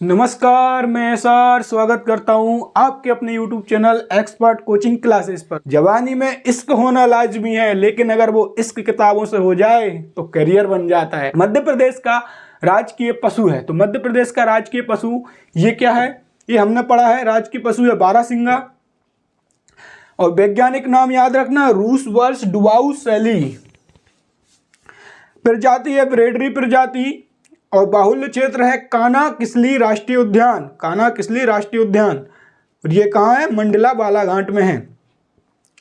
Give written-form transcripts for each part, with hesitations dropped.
नमस्कार, मैं एसआर स्वागत करता हूं आपके अपने YouTube channel expert coaching classes पर। जवानी में इश्क होना लाजमी है, लेकिन अगर वो इश्क किताबों से हो जाए तो करियर बन जाता है। मध्य प्रदेश का राजकीय पशु है, तो मध्य प्रदेश का राजकीय पशु ये क्या है? ये हमने पढ़ा है, राजकीय पशु है बारहसिंगा। और वैज्ञानिक नाम याद रखना, रूसवर्स डुबाउ शैली। प्रजाति है ब्रेडरी प्रजाति। और बाहुल्य क्षेत्र है कान्हा किसली राष्ट्रीय उद्यान। कान्हा किसली राष्ट्रीय उद्यान, और ये कहाँ है? मंडला बालाघाट में है।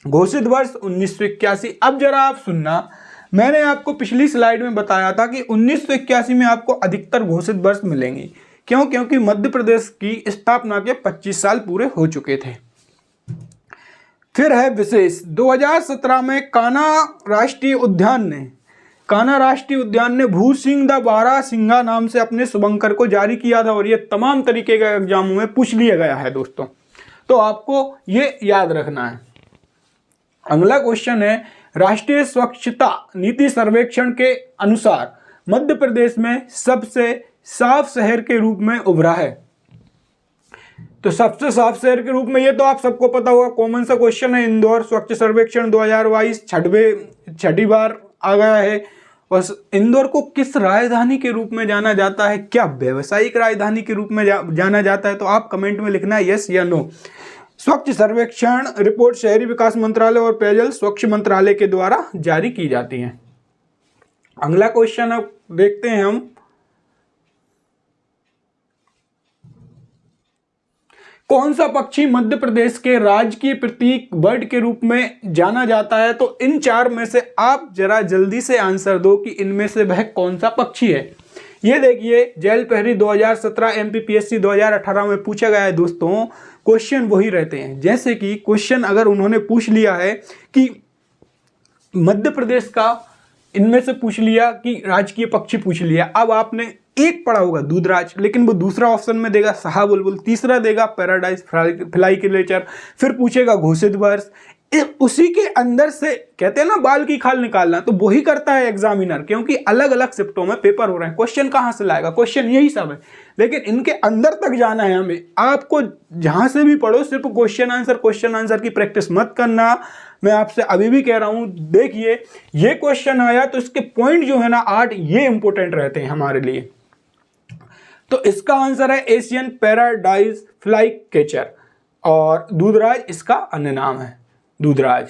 घोषित वर्ष 1981। अब जरा आप सुनना, मैंने आपको पिछली स्लाइड में बताया था कि 1981 में आपको अधिकतर घोषित वर्ष मिलेंगे। क्यों? क्योंकि मध्य प्रदेश की स्थापना के 25 साल पूरे हो चुके थे। फिर है विशेष, 2017 में कान्हा राष्ट्रीय उद्यान ने भूसिंह द बारहसिंगा नाम से अपने शुभंकर को जारी किया था, और ये तमाम तरीके के एग्जामों में पूछ लिया गया है दोस्तों, तो आपको ये याद रखना है। अगला क्वेश्चन है, राष्ट्रीय स्वच्छता नीति सर्वेक्षण के अनुसार मध्य प्रदेश में सबसे साफ शहर के रूप में उभरा है। तो सबसे साफ शहर के रूप में, ये तो आप सबको पता होगा, कॉमन सा क्वेश्चन है। इंदौर स्वच्छ सर्वेक्षण 2022 छठी बार आ गया है। और इंदौर को किस राजधानी के रूप में जाना जाता है? क्या व्यावसायिक राजधानी के रूप में जाना जाता है? तो आप कमेंट में लिखना है यस या नो। स्वच्छ सर्वेक्षण रिपोर्ट शहरी विकास मंत्रालय और पेयजल स्वच्छ मंत्रालय के द्वारा जारी की जाती है। अगला क्वेश्चन अब देखते हैं हम, कौन सा पक्षी मध्य प्रदेश के राजकीय प्रतीक बर्ड के रूप में जाना जाता है? तो इन चार में से आप जरा जल्दी से आंसर दो कि इनमें से वह कौन सा पक्षी है। ये देखिए, जैल पहरी 2017 एमपीपीएससी 2018 में पूछा गया है दोस्तों। क्वेश्चन वही रहते हैं, जैसे कि क्वेश्चन अगर उन्होंने पूछ लिया है कि मध्य प्रदेश का, इनमें से पूछ लिया कि राजकीय पक्षी पूछ लिया, अब आपने एक पढ़ा होगा दूधराज, लेकिन वो दूसरा ऑप्शन में देगा शाहबुलबुल, तीसरा देगा पैराडाइज फ्लाइक्लेचर, फिर पूछेगा घोषित वर्ष। उसी के अंदर से कहते हैं ना बाल की खाल निकालना, तो वही करता है एग्जामिनर, क्योंकि अलग अलग शिफ्टों में पेपर हो रहे हैं। क्वेश्चन कहाँ से लाएगा? क्वेश्चन यही सब है, लेकिन इनके अंदर तक जाना है हमें। आपको जहां से भी पढ़ो, सिर्फ क्वेश्चन आंसर की प्रैक्टिस मत करना। मैं आपसे अभी भी कह रहा हूं, देखिए ये क्वेश्चन आया तो इसके पॉइंट जो है ना 8, ये इंपॉर्टेंट रहते हैं हमारे लिए। तो इसका आंसर है एशियन पैराडाइज फ्लाइकैचर, और दूधराज इसका अन्य नाम है। दूधराज,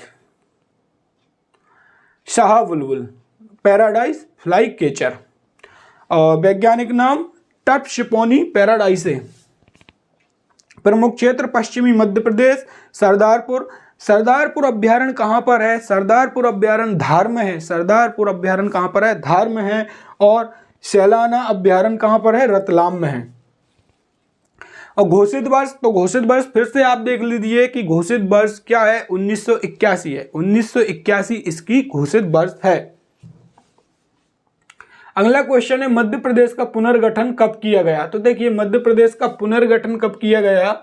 शाहबुलबुल, पैराडाइज फ्लाइकैचर, और वैज्ञानिक नाम टर्पशिपोनी पैराडाइसे। प्रमुख क्षेत्र पश्चिमी मध्य प्रदेश, सरदारपुर अभ्यारण्य कहां पर है? सरदारपुर अभ्यारण्य धार में है। सरदारपुर अभ्यारण्य कहां पर है? धार में है। और सैलाना अभ्यारण्य कहां पर है? रतलाम में है। और घोषित वर्ष, तो घोषित वर्ष फिर से आप देख लीजिए कि घोषित वर्ष क्या है? 1981 है। 1981 इसकी घोषित वर्ष है। अगला क्वेश्चन है, मध्य प्रदेश का पुनर्गठन कब किया गया? तो देखिए, मध्य प्रदेश का पुनर्गठन कब किया गया?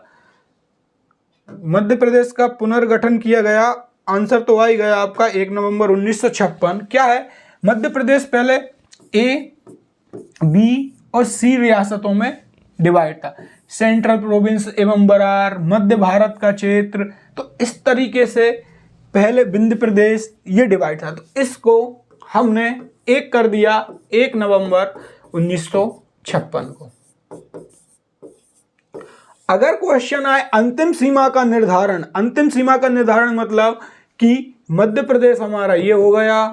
मध्य प्रदेश का पुनर्गठन किया गया, आंसर तो आ ही गया आपका, 1 नवंबर 1956। क्या है? मध्य प्रदेश पहले ए, बी और सी रियासतों में डिवाइड था, सेंट्रल प्रोविंस एवं बरार, मध्य भारत का क्षेत्र, तो इस तरीके से पहले विंध्य प्रदेश ये डिवाइड था। तो इसको हमने एक कर दिया 1 नवंबर 1956 को। अगर क्वेश्चन आए अंतिम सीमा का निर्धारण, अंतिम सीमा का निर्धारण मतलब कि मध्य प्रदेश हमारा ये हो गया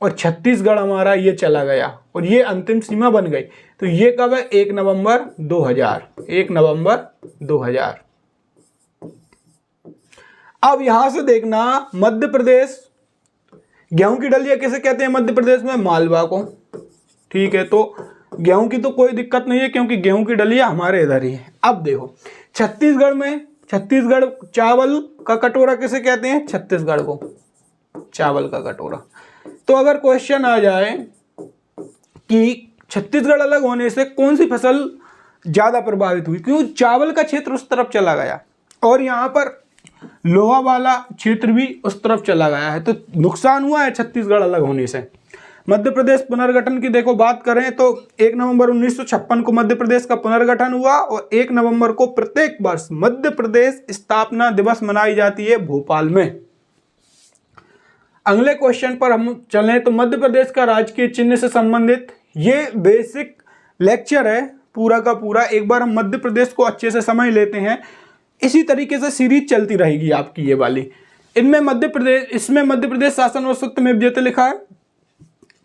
और छत्तीसगढ़ हमारा ये चला गया, और ये अंतिम सीमा बन गई, तो ये कब है? 1 नवंबर 2000। 1 नवंबर 2000। अब यहां से देखना, मध्य प्रदेश, गेहूं की डलिया किसे कहते हैं मध्य प्रदेश में? मालवा को। ठीक है, तो गेहूं की तो कोई दिक्कत नहीं है, क्योंकि गेहूं की डलिया हमारे इधर ही है। अब देखो, छत्तीसगढ़ में, छत्तीसगढ़ चावल का कटोरा किसे कहते हैं? छत्तीसगढ़ को चावल का कटोरा। तो अगर क्वेश्चन आ जाए कि छत्तीसगढ़ अलग होने से कौन सी फसल ज्यादा प्रभावित हुई, क्यों? चावल का क्षेत्र उस तरफ चला गया, और यहां पर लोहा वाला क्षेत्र भी उस तरफ चला गया है, तो नुकसान हुआ है छत्तीसगढ़ अलग होने से। मध्य प्रदेश पुनर्गठन की देखो बात करें तो 1 नवंबर 1956 को मध्य प्रदेश का पुनर्गठन हुआ और 1 नवंबर को प्रत्येक वर्ष मध्य प्रदेश स्थापना दिवस मनाई जाती है भोपाल में। अगले क्वेश्चन पर हम चलें तो मध्य प्रदेश का राजकीय चिन्ह से संबंधित ये बेसिक लेक्चर है पूरा का पूरा। एक बार हम मध्य प्रदेश को अच्छे से समझ लेते हैं, इसी तरीके से सीरीज चलती रहेगी आपकी ये वाली। इसमें मध्य प्रदेश शासन और सूक्त में विजेता लिखा है।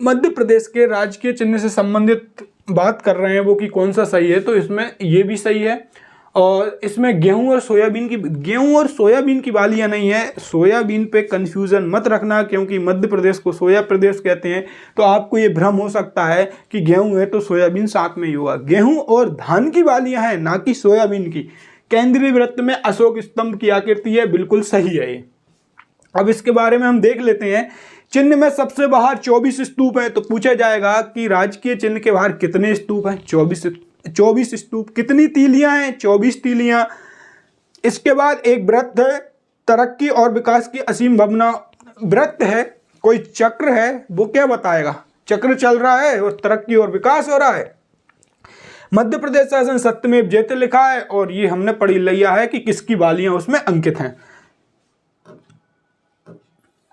मध्य प्रदेश के राजकीय चिन्ह से संबंधित बात कर रहे हैं वो कि कौन सा सही है, तो इसमें ये भी सही है। और इसमें गेहूं और सोयाबीन की बालियां नहीं है। सोयाबीन पे कंफ्यूजन मत रखना, क्योंकि मध्य प्रदेश को सोया प्रदेश कहते हैं, तो आपको ये भ्रम हो सकता है कि गेहूं है तो सोयाबीन साथ में ही होगा। गेहूं और धान की बालियां हैं, ना कि सोयाबीन की। केंद्रीय वृत्त में अशोक स्तंभ की आकृति है, बिल्कुल सही है ये। अब इसके बारे में हम देख लेते हैं। चिन्ह में सबसे बाहर 24 स्तूप है, तो पूछा जाएगा कि राजकीय चिन्ह के बाहर कितने स्तूप हैं? 24 स्तूप। कितनी तीलियां हैं? 24 तीलियां। इसके बाद एक वृत्त है, तरक्की और विकास की असीम भावना। वृत्त है, कोई चक्र है, वो क्या बताएगा? चक्र चल रहा है और तरक्की और विकास हो रहा है। मध्य प्रदेश शासन सत्यमेव जयते लिखा है और ये हमने पढ़ लिया है कि किसकी बालियां उसमें अंकित हैं।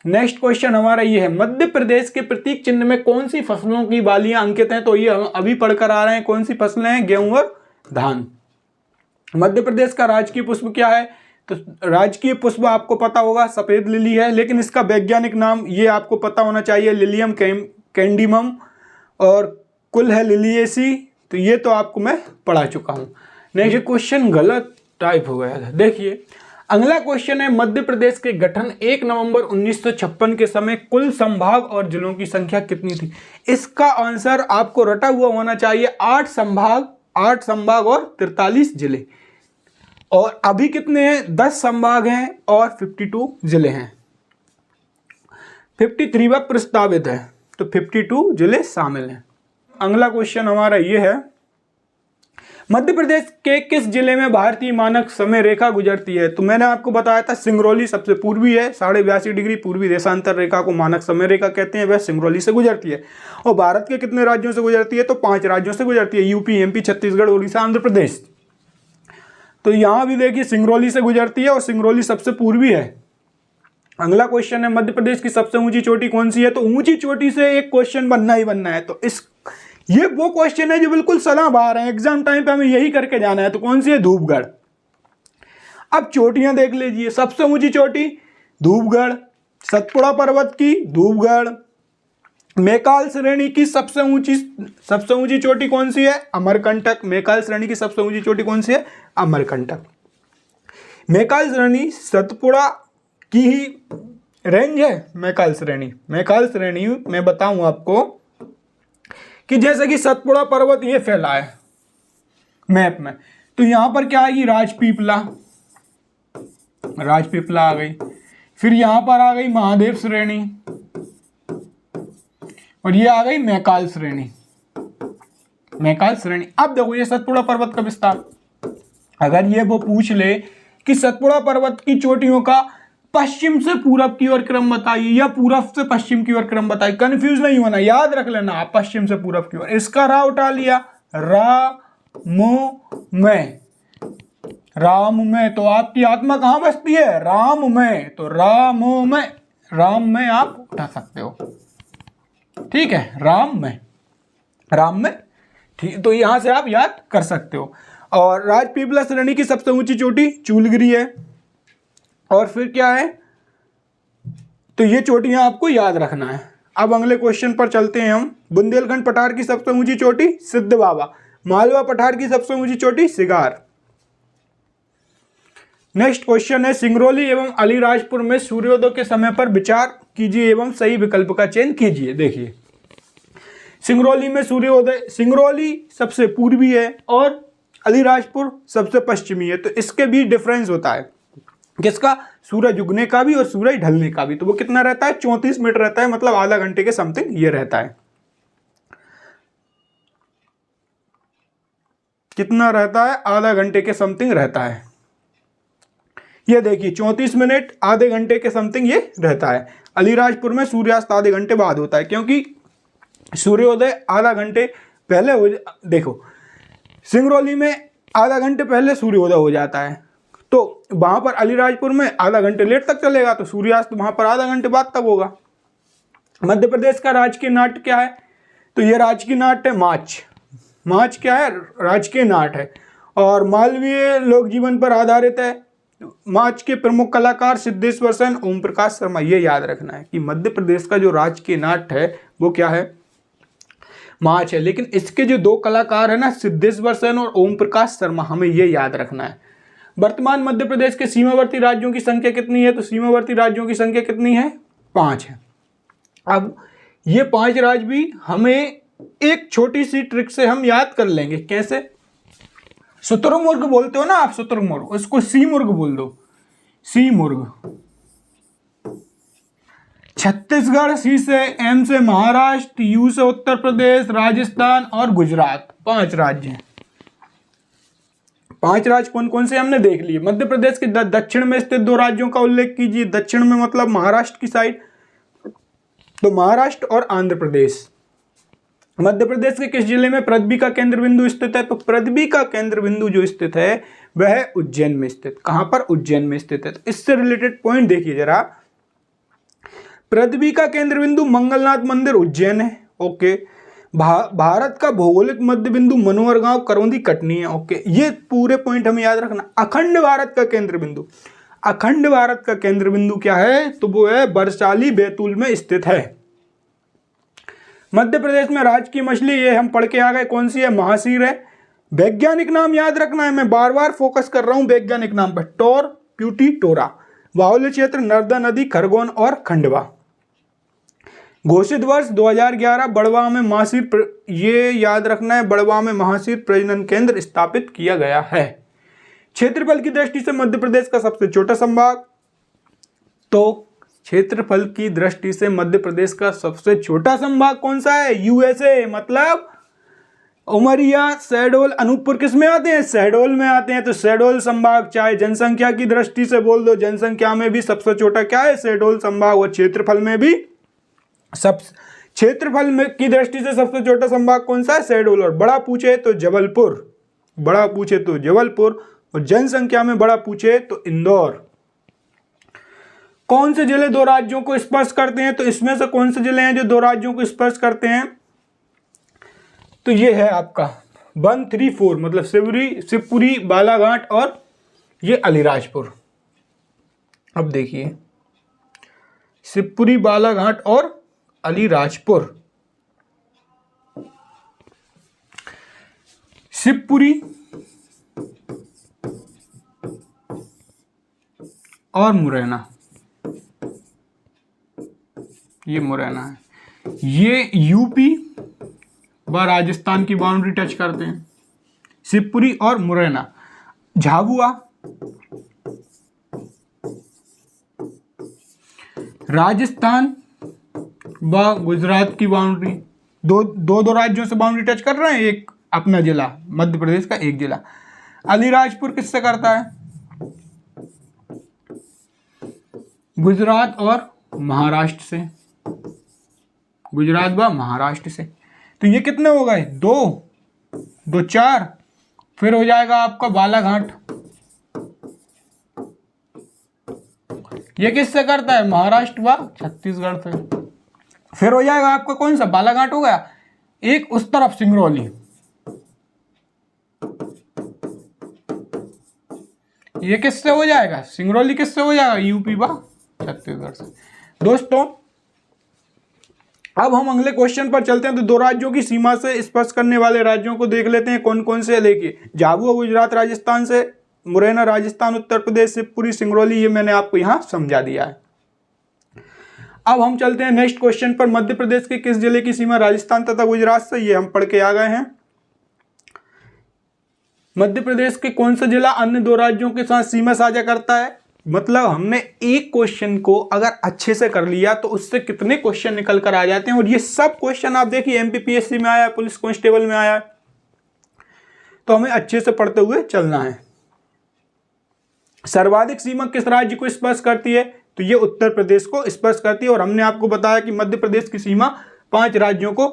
नेक्स्ट क्वेश्चन हमारा ये है, मध्य प्रदेश के प्रतीक चिन्ह में कौन सी फसलों की बालियां अंकित हैं? तो ये हम अभी पढ़कर आ रहे हैं। कौन सी फसलें हैं? गेहूं और धान। मध्य प्रदेश का राजकीय पुष्प क्या है? तो राजकीय पुष्प आपको पता होगा सफेद लिली है, लेकिन इसका वैज्ञानिक नाम ये आपको पता होना चाहिए, लिलियम कैंडिमम, और कुल है लिलिएसी। तो ये तो आपको मैं पढ़ा चुका हूँ। नेक्स्ट क्वेश्चन गलत टाइप हो गया था, देखिए। अगला क्वेश्चन है, मध्य प्रदेश के गठन 1 नवंबर 1956 के समय कुल संभाग और जिलों की संख्या कितनी थी? इसका आंसर आपको रटा हुआ होना चाहिए। 8 संभाग और 43 जिले। और अभी कितने हैं? 10 संभाग हैं और 52 जिले हैं। 53वां प्रस्तावित है, तो 52 जिले शामिल हैं। अगला क्वेश्चन हमारा ये है, मध्य प्रदेश के किस जिले में भारतीय मानक समय रेखा गुजरती है? तो मैंने आपको बताया था सिंगरौली सबसे पूर्वी है, 82.5 डिग्री पूर्वी देशांतर रेखा को मानक समय रेखा कहते हैं, वह सिंगरौली से गुजरती है। और भारत के कितने राज्यों से गुजरती है? तो 5 राज्यों से गुजरती है, यूपी, एमपी, छत्तीसगढ़, उड़ीसा, आंध्र प्रदेश। तो यहाँ भी देखिए सिंगरौली से गुजरती है और सिंगरौली सबसे पूर्वी है। अगला क्वेश्चन है, मध्य प्रदेश की सबसे ऊंची चोटी कौन सी है? तो ऊंची चोटी से एक क्वेश्चन बनना ही बनना है। तो ये वो क्वेश्चन है जो बिल्कुल सलाह बाहर है, एग्जाम टाइम पे हमें यही करके जाना है। तो कौन सी है? धूपगढ़। अब चोटियां देख लीजिए, सबसे ऊंची चोटी धूपगढ़, सतपुड़ा पर्वत की धूपगढ़, मैकाल श्रेणी की सबसे ऊंची चोटी कौन सी है? अमरकंटक। मैकाल श्रेणी की सबसे ऊंची चोटी कौन सी है? अमरकंटक। मैकाल श्रेणी सतपुड़ा की ही रेंज है। मैकाल श्रेणी मैं बताऊं आपको कि जैसे कि सतपुड़ा पर्वत ये फैला है मैप में, तो यहां पर क्या आएगी? राजपीपला आ गई। फिर यहां पर आ गई महादेव श्रेणी और ये आ गई मैकाल श्रेणी। अब देखो ये सतपुड़ा पर्वत का विस्तार। अगर ये वो पूछ ले कि सतपुड़ा पर्वत की चोटियों का पश्चिम से पूरब की ओर क्रम बताइए या पूरब से पश्चिम की ओर क्रम बताइए, कंफ्यूज नहीं होना, याद रख लेना आप, पश्चिम से पूरब की ओर। इसका रा उठा लिया, राम में, तो आपकी आत्मा कहां बसती है? राम में। तो राम में आप उठा सकते हो, ठीक है, राम में, ठीक। तो यहां से आप याद कर सकते हो। और राजपीपला श्रेणी की सबसे ऊंची चोटी चूलगिरी है। और फिर क्या है? तो ये चोटियां आपको याद रखना है। अब अगले क्वेश्चन पर चलते हैं हम। बुंदेलखंड पठार की सबसे ऊंची चोटी सिद्ध बाबा। मालवा पठार की सबसे ऊंची चोटी सिगार। नेक्स्ट क्वेश्चन है, सिंगरौली एवं अलीराजपुर में सूर्योदय के समय पर विचार कीजिए एवं सही विकल्प का चयन कीजिए। देखिए सिंगरौली में सूर्योदय, सिंगरौली सबसे पूर्वी है और अलीराजपुर सबसे पश्चिमी है। तो इसके बीच डिफरेंस होता है किसका? सूरज उगने का भी और सूरज ढलने का भी। तो वो कितना रहता है? 34 मिनट रहता है, मतलब आधा घंटे के समथिंग ये रहता है। कितना रहता है? आधा घंटे के समथिंग रहता है। ये देखिए 34 मिनट आधे घंटे के समथिंग ये रहता है। अलीराजपुर में सूर्यास्त आधे घंटे बाद होता है, क्योंकि सूर्योदय आधा घंटे पहले देखो सिंगरौली में आधा घंटे पहले सूर्योदय हो जाता है, तो वहां पर अलीराजपुर में आधा घंटे लेट तक चलेगा, तो सूर्यास्त वहां पर आधा घंटे बाद तक होगा। मध्य प्रदेश का राजकीय नाट्य क्या है? तो ये राजकीय नाट्य है माच। माच क्या है? राजकीय नाट्य है और मालवीय लोक जीवन पर आधारित है। माच के प्रमुख कलाकार सिद्धेश्वर सेन, ओम प्रकाश शर्मा। ये याद रखना है कि मध्य प्रदेश का जो राजकीय नाट्य है वो क्या है? माच है। लेकिन इसके जो दो कलाकार है ना, सिद्धेश्वर सेन और ओम प्रकाश शर्मा, हमें ये याद रखना है। वर्तमान मध्य प्रदेश के सीमावर्ती राज्यों की संख्या कितनी है? तो सीमावर्ती राज्यों की संख्या कितनी है? 5 है। अब ये 5 राज्य भी हमें एक छोटी सी ट्रिक से हम याद कर लेंगे। कैसे? शुतुरमुर्ग बोलते हो ना आप, शुतुरमुर्ग, उसको सीमुर्ग बोल दो, सीमुर्ग। छत्तीसगढ़, सी से, एम से महाराष्ट्र, यू से उत्तर प्रदेश, राजस्थान और गुजरात। 5 राज्य हैं। 5 राज्य कौन कौन से हमने देख लिए। मध्य प्रदेश के दक्षिण में स्थित 2 राज्यों का उल्लेख कीजिए। दक्षिण में मतलब महाराष्ट्र की साइड, तो महाराष्ट्र और आंध्र प्रदेश। मध्य प्रदेश के किस जिले में पृथ्वी का केंद्र बिंदु स्थित है? तो पृथ्वी का केंद्र बिंदु जो स्थित है वह उज्जैन में स्थित। कहां पर? उज्जैन में स्थित है। तो इससे रिलेटेड पॉइंट देखिए जरा। पृथ्वी का केंद्र बिंदु मंगलनाथ मंदिर उज्जैन है। ओके। भारत का भौगोलिक मध्य बिंदु मनोहर गांव करौंदी कटनी है। ओके, ये पूरे पॉइंट हमें याद रखना। अखंड भारत का केंद्र बिंदु, अखंड भारत का केंद्र बिंदु क्या है? तो वो है बरसाली बैतूल में स्थित है। मध्य प्रदेश में राजकीय मछली, ये हम पढ़ के आ गए, कौन सी है? महासीर है। वैज्ञानिक नाम याद रखना है, मैं बार बार फोकस कर रहा हूं वैज्ञानिक नाम पर। टोर, प्यूटी, टोरा। बाहुल्य क्षेत्र नर्मदा नदी, खरगोन और खंडवा। घोषित वर्ष 2011। बड़वा में महासीर, ये याद रखना है, बड़वा में महासीर प्रजनन केंद्र स्थापित किया गया है। क्षेत्रफल की दृष्टि से मध्य प्रदेश का सबसे छोटा संभाग, तो क्षेत्रफल की दृष्टि से मध्य प्रदेश का सबसे छोटा संभाग कौन सा है? यूएसए, मतलब उमरिया, शहडोल, अनूपपुर किस में आते हैं? शहडोल में आते हैं। तो शहडोल संभाग, चाहे जनसंख्या की दृष्टि से बोल दो, जनसंख्या में भी सबसे छोटा क्या है? शहडोल संभाग। और क्षेत्रफल में भी क्षेत्रफल में की दृष्टि से सबसे छोटा संभाग कौन सा है? शहडोल। और बड़ा पूछे तो जबलपुर, बड़ा पूछे तो जबलपुर। और जनसंख्या में बड़ा पूछे तो इंदौर। कौन से जिले 2 राज्यों को स्पर्श करते हैं? तो इसमें से कौन से जिले हैं जो 2 राज्यों को स्पर्श करते हैं? तो ये है आपका 1, 3, 4, मतलब शिवपुरी, बालाघाट और ये अलीराजपुर। अब देखिए, शिवपुरी, बालाघाट और अलीराजपुर। शिवपुरी और मुरैना, ये मुरैना है, ये यूपी व राजस्थान की बाउंड्री टच करते हैं। शिवपुरी और मुरैना। झाबुआ राजस्थान व गुजरात की बाउंड्री, दो राज्यों से बाउंड्री टच कर रहे हैं। एक अपना जिला मध्य प्रदेश का एक जिला। अलीराजपुर किससे करता है? गुजरात और महाराष्ट्र से, गुजरात व महाराष्ट्र से। तो ये कितने हो गए? 2, 4। फिर हो जाएगा आपका बालाघाट, ये किससे करता है? महाराष्ट्र व छत्तीसगढ़ से। फिर हो जाएगा आपका कौन सा? बालाघाट हो गया। एक उस तरफ सिंगरौली, ये किससे हो जाएगा? सिंगरौली किससे हो जाएगा? यूपी व छत्तीसगढ़ से। दोस्तों, अब हम अगले क्वेश्चन पर चलते हैं। तो 2 राज्यों की सीमा से स्पर्श करने वाले राज्यों को देख लेते हैं कौन कौन से। देखिए, झाबुआ गुजरात राजस्थान से, मुरैना राजस्थान उत्तर प्रदेश, शिवपुरी सिंगरौली, ये मैंने आपको यहां समझा दिया है। अब हम चलते हैं नेक्स्ट क्वेश्चन पर। मध्य प्रदेश के किस जिले की सीमा राजस्थान तथा गुजरात से? ये हम पढ़ के आ गए हैं। मध्य प्रदेश के कौन सा जिला अन्य 2 राज्यों के साथ सीमा साझा करता है? मतलब हमने एक क्वेश्चन को अगर अच्छे से कर लिया तो उससे कितने क्वेश्चन निकल कर आ जाते हैं। और ये सब क्वेश्चन आप देखिए एमपीपीएससी में आया है, पुलिस कांस्टेबल में आया है, तो हमें अच्छे से पढ़ते हुए चलना है। सर्वाधिक सीमा किस राज्य को स्पर्श करती है? तो ये उत्तर प्रदेश को स्पर्श करती है। और हमने आपको बताया कि मध्य प्रदेश की सीमा 5 राज्यों को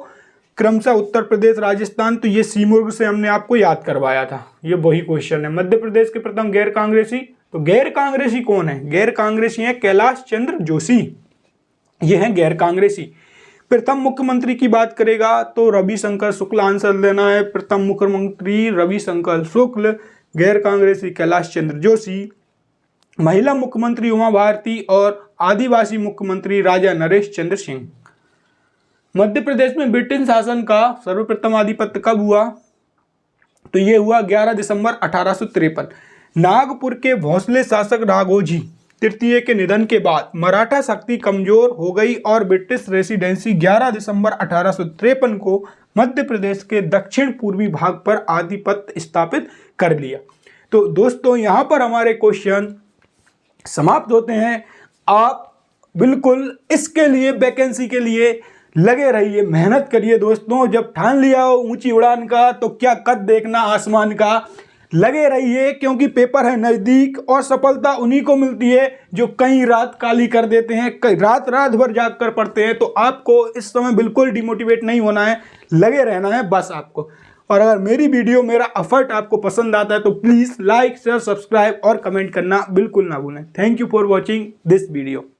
क्रमशः उत्तर प्रदेश, राजस्थान, तो ये सीमुर्ग से हमने आपको याद करवाया था, ये वही क्वेश्चन है। मध्य प्रदेश के प्रथम गैर कांग्रेसी, तो गैर कांग्रेसी कौन है? गैर कांग्रेसी है कैलाश चंद्र जोशी, ये है गैर कांग्रेसी। प्रथम मुख्यमंत्री की बात करेगा तो रविशंकर शुक्ल आंसर देना है। प्रथम मुख्यमंत्री रविशंकर शुक्ल, गैर कांग्रेसी कैलाश चंद्र जोशी। महिला मुख्यमंत्री उमा भारती और आदिवासी मुख्यमंत्री राजा नरेश चंद्र सिंह। मध्य प्रदेश में ब्रिटिश शासन का सर्वप्रथम आधिपत्य कब हुआ? तो ये हुआ 11 दिसंबर 1853। नागपुर के भोसले शासक राघोजी तृतीय के निधन के बाद मराठा शक्ति कमजोर हो गई और ब्रिटिश रेसिडेंसी 11 दिसंबर 1853 को मध्य प्रदेश के दक्षिण पूर्वी भाग पर आधिपत्य स्थापित कर लिया। तो दोस्तों यहाँ पर हमारे क्वेश्चन समाप्त होते हैं। आप बिल्कुल इसके लिए वैकेंसी के लिए लगे रहिए, मेहनत करिए दोस्तों। जब ठान लिया हो ऊंची उड़ान का तो क्या कद देखना आसमान का, लगे रहिए क्योंकि पेपर है नज़दीक और सफलता उन्हीं को मिलती है जो कई रात काली कर देते हैं, कई रात भर जाग कर पढ़ते हैं। तो आपको इस समय बिल्कुल डिमोटिवेट नहीं होना है, लगे रहना है बस आपको। और अगर मेरी वीडियो, मेरा एफर्ट आपको पसंद आता है तो प्लीज़ लाइक, शेयर, सब्सक्राइब और कमेंट करना बिल्कुल ना भूलें। Thank you for watching this video.